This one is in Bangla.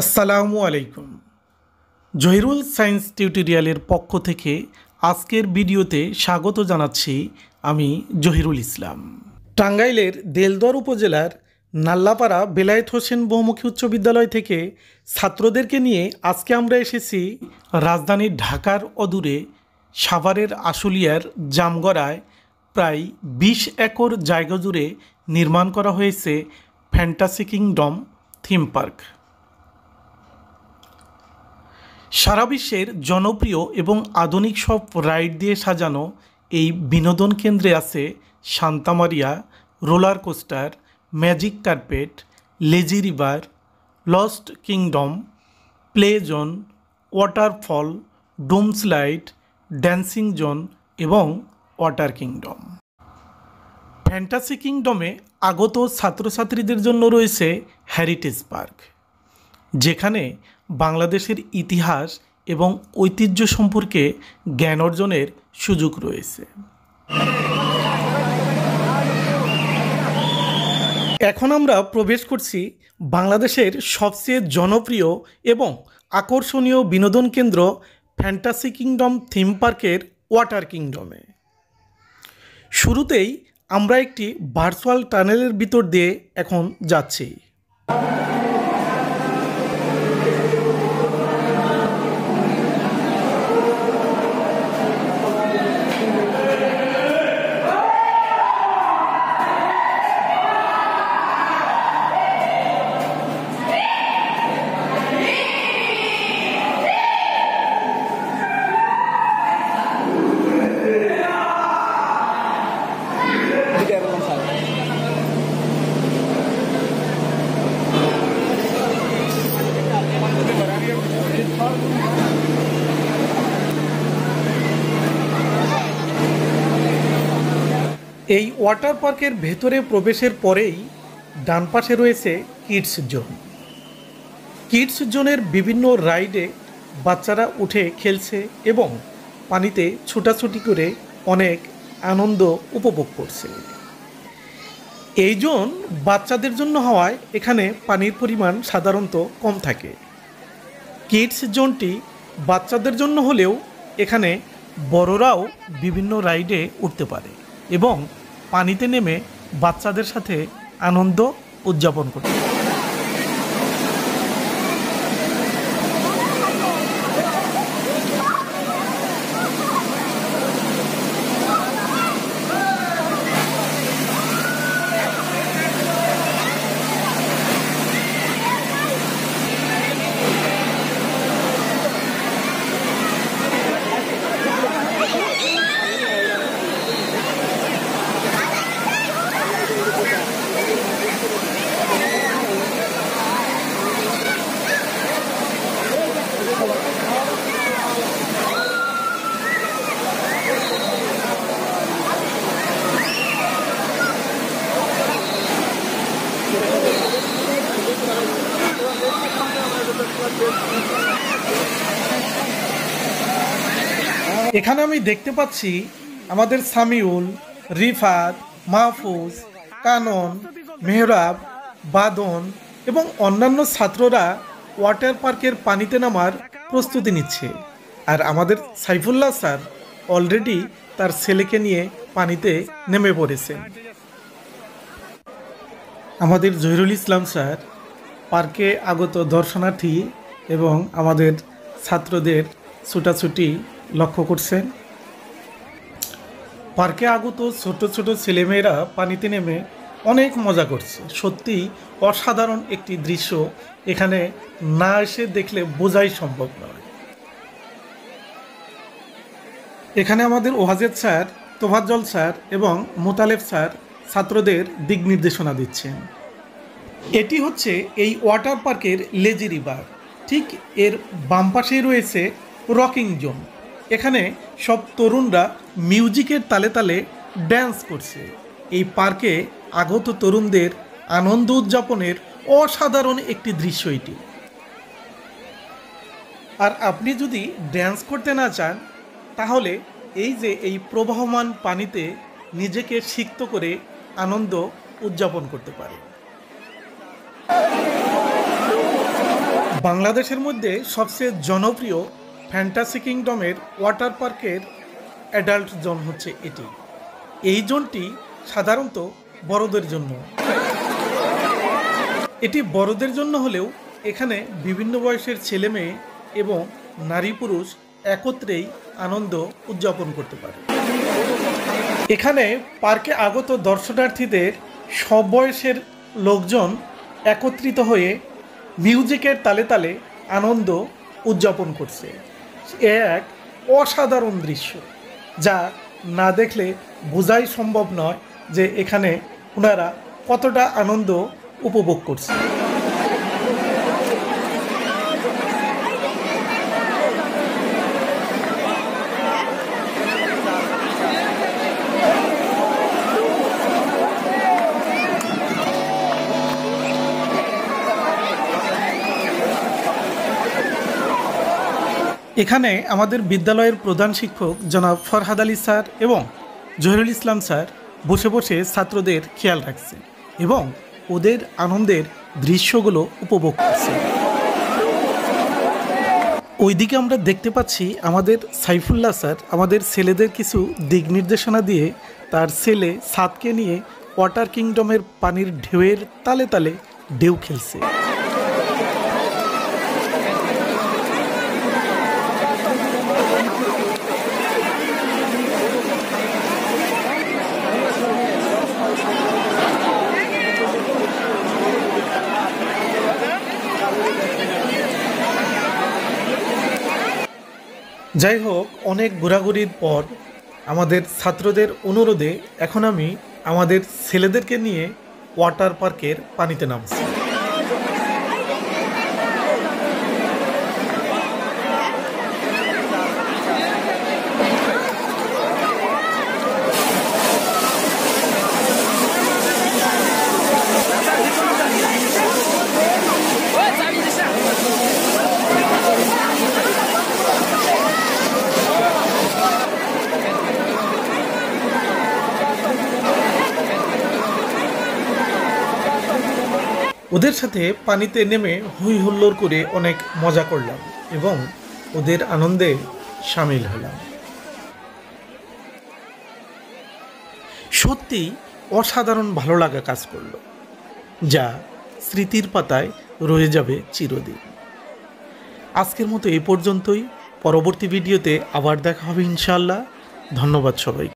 আসসালামু আলাইকুম। জহিরুল সায়েন্স টিউটোরিয়ালের পক্ষ থেকে আজকের ভিডিওতে স্বাগত জানাচ্ছি আমি জহিরুল ইসলাম। টাঙ্গাইলের দেলদুয়ার উপজেলার নাল্লাপাড়া বেলায়েত হোসেন বহুমুখী উচ্চ বিদ্যালয় থেকে ছাত্রদেরকে নিয়ে আজকে আমরা এসেছি রাজধানী ঢাকার অদূরে সাভারের আশুলিয়ার জামগড়ায় প্রায় ২০ একর জায়গা জুড়ে নির্মাণ করা হয়েছে ফ্যান্টাসি কিংডম থিম পার্ক। সারা বিশ্বের জনপ্রিয় এবং আধুনিক সব রাইড দিয়ে সাজানো এই বিনোদন কেন্দ্রে আছে Santa Maria, roller coaster, magic carpet, lazy river, lost kingdom, play zone, waterfall, doom slide, dancing zone এবং ওয়াটার কিংডম। ফ্যান্টাসি কিংডমে আগত ছাত্রছাত্রীদের জন্য রয়েছে হেরিটেজ পার্ক, যেখানে বাংলাদেশের ইতিহাস এবং ঐতিহ্য সম্পর্কে জ্ঞান অর্জনের সুযোগ রয়েছে। এখন আমরা প্রবেশ করছি বাংলাদেশের সবচেয়ে জনপ্রিয় এবং আকর্ষণীয় বিনোদন কেন্দ্র ফ্যান্টাসি কিংডম থিম পার্কের ওয়াটার কিংডমে। শুরুতেই আমরা একটি ভার্চুয়াল টানেলের ভিতর দিয়ে এখন যাচ্ছি। এই ওয়াটার পার্কের ভেতরে প্রবেশের পরেই ডান পাশে রয়েছে কিডস জোন। কিডস জোনের বিভিন্ন রাইডে বাচ্চারা উঠে খেলছে এবং পানিতে ছোটাছুটি করে অনেক আনন্দ উপভোগ করছে। এই জোন বাচ্চাদের জন্য হওয়ায় এখানে পানির পরিমাণ সাধারণত কম থাকে। কিডস জোনটি বাচ্চাদের জন্য হলেও এখানে বড়রাও বিভিন্ন রাইডে উঠতে পারে এবং পানিতে নেমে বাচ্চাদের সাথে আনন্দ উদযাপন করতে পারে। এখানে আমি দেখতে পাচ্ছি আমাদের সামিউল, রিফাত, মাহফুজ, কানন, মেহরাব, বাদন এবং অন্যান্য ছাত্ররা ওয়াটার পার্কের পানিতে নামার প্রস্তুতি নিচ্ছে। আর আমাদের সাইফুল্লাহ স্যার অলরেডি তার ছেলেকে নিয়ে পানিতে নেমে পড়েছেন। আমাদের জহিরুল ইসলাম স্যার পার্কে আগত দর্শনার্থী এবং আমাদের ছাত্রদের ছুটাছুটি লক্ষ্য করছেন। পার্কে আগত ছোট ছোট ছেলেমেয়েরা পানিতে নেমে অনেক মজা করছে। সত্যি অসাধারণ একটি দৃশ্য, এখানে না এসে দেখলে বোঝাই সম্ভব নয়। এখানে আমাদের ওয়াজেদ স্যার, তোফাজ্জল স্যার এবং মোতালেব স্যার ছাত্রদের দিক নির্দেশনা দিচ্ছেন। এটি হচ্ছে এই ওয়াটার পার্কের লেজি রিভার। ঠিক এর বাম পাশেই রয়েছে রকিং জোন। এখানে সব তরুণরা মিউজিকের তালে তালে ড্যান্স করছে। এই পার্কে আগত তরুণদের আনন্দ উদযাপনের অসাধারণ একটি দৃশ্য এটি। আর আপনি যদি ড্যান্স করতে না চান তাহলে এই যে এই প্রবাহমান পানিতে নিজেকে সিক্ত করে আনন্দ উদযাপন করতে পারে। বাংলাদেশের মধ্যে সবচেয়ে জনপ্রিয় ফ্যান্টাসি কিংডমের ওয়াটার পার্কের অ্যাডাল্ট জোন হচ্ছে এটি। এই জোনটি সাধারণত বড়দের জন্য। এটি বড়দের জন্য হলেও এখানে বিভিন্ন বয়সের ছেলে মেয়ে এবং নারী পুরুষ একত্রেই আনন্দ উদযাপন করতে পারে। এখানে পার্কে আগত দর্শনার্থীদের সব বয়সের লোকজন একত্রিত হয়ে মিউজিকের তালে তালে আনন্দ উদযাপন করছে। এ এক অসাধারণ দৃশ্য, যা না দেখলে বোঝাই সম্ভব নয় যে এখানে ওনারা কতটা আনন্দ উপভোগ করছে। এখানে আমাদের বিদ্যালয়ের প্রধান শিক্ষক জনাব ফরহাদ আলী স্যার এবং জহিরুল ইসলাম স্যার বসে বসে ছাত্রদের খেয়াল রাখছে এবং ওদের আনন্দের দৃশ্যগুলো উপভোগ করছে। ওইদিকে আমরা দেখতে পাচ্ছি আমাদের সাইফুল্লাহ স্যার আমাদের ছেলেদের কিছু দিক নির্দেশনা দিয়ে তার ছেলে সাদকে নিয়ে ওয়াটার কিংডমের পানির ঢেউয়ের তালে তালে ঢেউ খেলছে। যাই হোক, অনেক ঘোরাঘুরির পর আমাদের ছাত্রদের অনুরোধে এখন আমি আমাদের ছেলেদেরকে নিয়ে ওয়াটার পার্কের পানিতে নামছি। ওদের সাথে পানিতে নেমে হই হুল্লোড় করে অনেক মজা করলাম এবং ওদের আনন্দে সামিল হলাম। সত্যি অসাধারণ ভালো লাগা কাজ করলো, যা স্মৃতির পাতায় রয়ে যাবে চিরদিন। আজকের মতো এই পর্যন্তই। পরবর্তী ভিডিওতে আবার দেখা হবে ইনশাআল্লাহ। ধন্যবাদ সবাই।